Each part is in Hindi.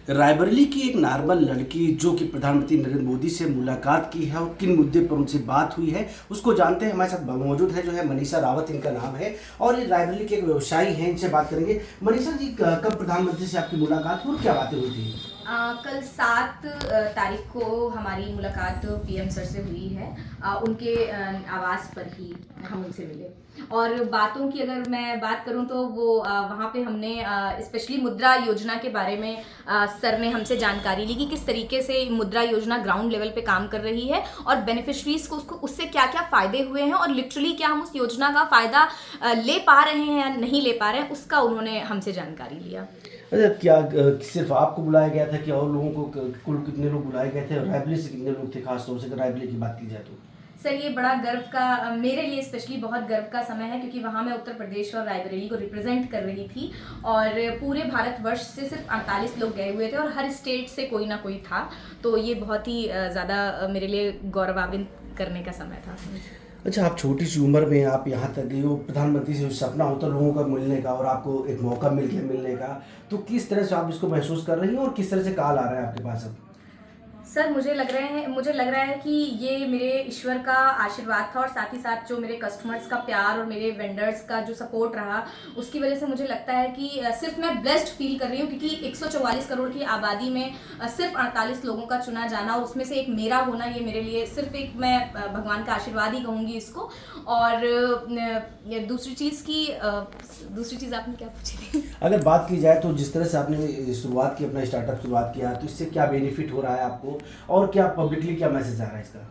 रायबरेली की एक नॉर्मल लड़की जो कि प्रधानमंत्री नरेंद्र मोदी से मुलाकात की है और किन मुद्दे पर उनसे बात हुई है उसको जानते हैं। हमारे साथ मौजूद है जो है मनीषा रावत इनका नाम है और ये रायबरेली के एक व्यवसायी हैं, इनसे बात करेंगे। मनीषा जी, कब प्रधानमंत्री से आपकी मुलाकात हुई और क्या बातें हुई थी? कल 7 तारीख को हमारी मुलाकात पीएम सर से हुई है। उनके आवास पर ही हम उनसे मिले और बातों की अगर मैं बात करूं तो वो वहाँ पे हमने स्पेशली मुद्रा योजना के बारे में सर ने हमसे जानकारी ली कि किस तरीके से मुद्रा योजना ग्राउंड लेवल पे काम कर रही है और बेनिफिशरीज को उससे क्या क्या फ़ायदे हुए हैं और लिटरली क्या हम उस योजना का फ़ायदा ले पा रहे हैं या नहीं ले पा रहे हैं, उसका उन्होंने हमसे जानकारी लिया। अच्छा, क्या सिर्फ आपको बुलाया गया था कि और लोगों को कुल कितने लोग बुलाए गए थे और रायबरेली से कितने लोग थे, खासतौर से अगर रायबरेली की बात की जाए तो? सर, ये बड़ा गर्व का, मेरे लिए स्पेशली बहुत गर्व का समय है क्योंकि वहाँ मैं उत्तर प्रदेश और रायबरेली को रिप्रेजेंट कर रही थी और पूरे भारतवर्ष से सिर्फ 48 लोग गए हुए थे और हर स्टेट से कोई ना कोई था, तो ये बहुत ही ज़्यादा मेरे लिए गौरवान्वित करने का समय था। अच्छा, आप छोटी सी उम्र में आप यहाँ तक गई हो, प्रधानमंत्री से सपना होता लोगों का मिलने का और आपको एक मौका मिल गया मिलने का, तो किस तरह से आप इसको महसूस कर रही हैं और किस तरह से कॉल आ रहा है आपके पास अब? सर, मुझे लग रहा है कि ये मेरे ईश्वर का आशीर्वाद था और साथ ही साथ जो मेरे कस्टमर्स का प्यार और मेरे वेंडर्स का जो सपोर्ट रहा, उसकी वजह से मुझे लगता है कि सिर्फ मैं ब्लेस्ड फील कर रही हूँ क्योंकि 144 करोड़ की आबादी में सिर्फ 48 लोगों का चुना जाना और उसमें से एक मेरा होना, ये मेरे लिए सिर्फ एक, मैं भगवान का आशीर्वाद ही कहूँगी इसको। और दूसरी चीज़ आपने क्या पूछी थी? अगर बात की जाए तो जिस तरह से आपने शुरुआत की, अपना स्टार्टअप शुरुआत किया, तो इससे क्या बेनिफिट हो रहा है आपको और क्या पब्लिकली क्या मैसेज आ रहा है इसका?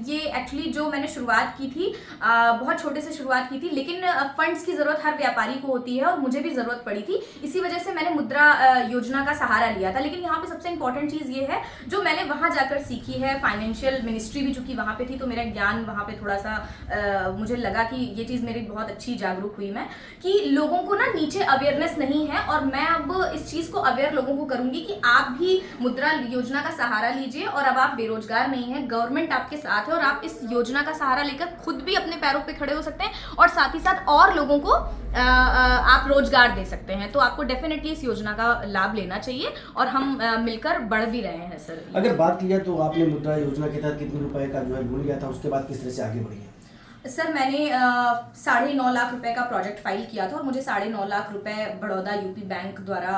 ये एक्चुअली जो मैंने शुरुआत की थी, बहुत छोटे से शुरुआत की थी, लेकिन फंड्स की ज़रूरत हर व्यापारी को होती है और मुझे भी ज़रूरत पड़ी थी, इसी वजह से मैंने मुद्रा योजना का सहारा लिया था। लेकिन यहाँ पे सबसे इंपॉर्टेंट चीज़ ये है जो मैंने वहाँ जाकर सीखी है, फाइनेंशियल मिनिस्ट्री भी चूँकि वहाँ पे थी तो मेरा ज्ञान वहाँ पे थोड़ा सा मुझे लगा कि ये चीज़ मेरी बहुत अच्छी जागरूक हुई मैं, कि लोगों को ना नीचे अवेयरनेस नहीं है और मैं अब इस चीज़ को अवेयर लोगों को करूँगी कि आप भी मुद्रा योजना का सहारा लीजिए और अब आप बेरोजगार नहीं हैं, गवर्नमेंट आपके साथ है और आप इस योजना का सहारा लेकर खुद भी अपने पैरों पे खड़े हो सकते हैं और साथ ही साथ और लोगों को आप रोजगार दे सकते हैं। तो आपको डेफिनेटली इस योजना का लाभ लेना चाहिए और हम मिलकर बढ़ भी रहे हैं। सर, अगर बात की जाए तो आपने मुद्रा योजना के तहत कितने रुपए का जो है लोन लिया था, उसके बाद किस तरह से आगे बढ़ी है? सर, मैंने 9.5 लाख रुपए का प्रोजेक्ट फाइल किया था और मुझे 9.5 लाख रुपए बड़ौदा यूपी बैंक द्वारा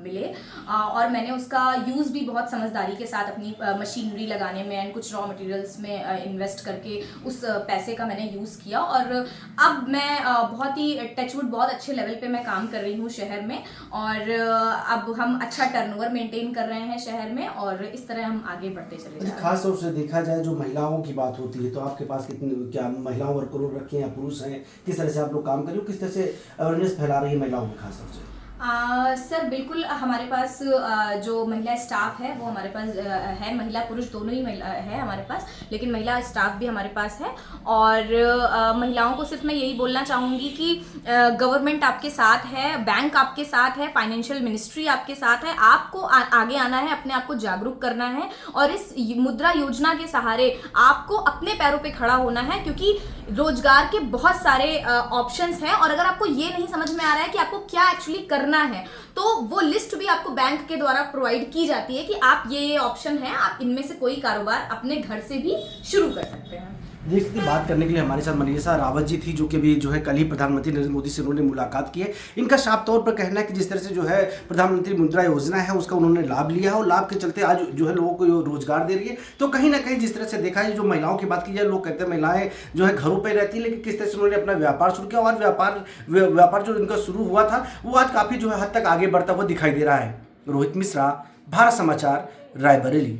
मिले और मैंने उसका यूज़ भी बहुत समझदारी के साथ अपनी मशीनरी लगाने में एंड कुछ रॉ मटेरियल्स में इन्वेस्ट करके उस पैसे का मैंने यूज़ किया और अब मैं बहुत ही टचवुड बहुत अच्छे लेवल पे मैं काम कर रही हूँ शहर में और अब हम अच्छा टर्नओवर मेंटेन कर रहे हैं शहर में और इस तरह हम आगे बढ़ते चले जा रहे हैं। खास तौर से देखा जाए जो महिलाओं की बात होती है तो आपके पास कितनी, क्या महिलाओं वर्करों रखे हैं या पुरुष हैं, किस तरह से आप लोग काम कर रहे हो, किस तरह से अवेयरनेस फैला रही है महिलाओं में खास तौर से? सर, बिल्कुल हमारे पास जो महिला स्टाफ है वो हमारे पास है, महिला पुरुष दोनों ही महिला है हमारे पास, लेकिन महिला स्टाफ भी हमारे पास है और महिलाओं को सिर्फ मैं यही बोलना चाहूँगी कि गवर्नमेंट आपके साथ है, बैंक आपके साथ है, फाइनेंशियल मिनिस्ट्री आपके साथ है, आपको आगे आना है, अपने आप को जागरूक करना है और इस मुद्रा योजना के सहारे आपको अपने पैरों पे खड़ा होना है क्योंकि रोजगार के बहुत सारे ऑप्शंस हैं और अगर आपको ये नहीं समझ में आ रहा है कि आपको क्या एक्चुअली करना है तो वो लिस्ट भी आपको बैंक के द्वारा प्रोवाइड की जाती है कि आप ये ऑप्शन है, आप इनमें से कोई कारोबार अपने घर से भी शुरू कर सकते हैं। देखते बात करने के लिए हमारे साथ मनीषा रावत जी थी जो कि अभी जो है कल ही प्रधानमंत्री नरेंद्र मोदी से उन्होंने मुलाकात की है। इनका साफ तौर पर कहना है कि जिस तरह से जो है प्रधानमंत्री मुद्रा योजना है उसका उन्होंने लाभ लिया है और लाभ के चलते आज जो है लोगों को रोजगार दे रही है। तो कहीं ना कहीं जिस तरह से देखा है, जो महिलाओं की बात की जाए, लोग कहते हैं महिलाएं जो है घरों पर रहती है, लेकिन किस तरह से उन्होंने अपना व्यापार शुरू किया और व्यापार जो इनका शुरू हुआ था वो आज काफ़ी जो है हद तक आगे बढ़ता हुआ दिखाई दे रहा है। रोहित मिश्रा, भारत समाचार, रायबरेली।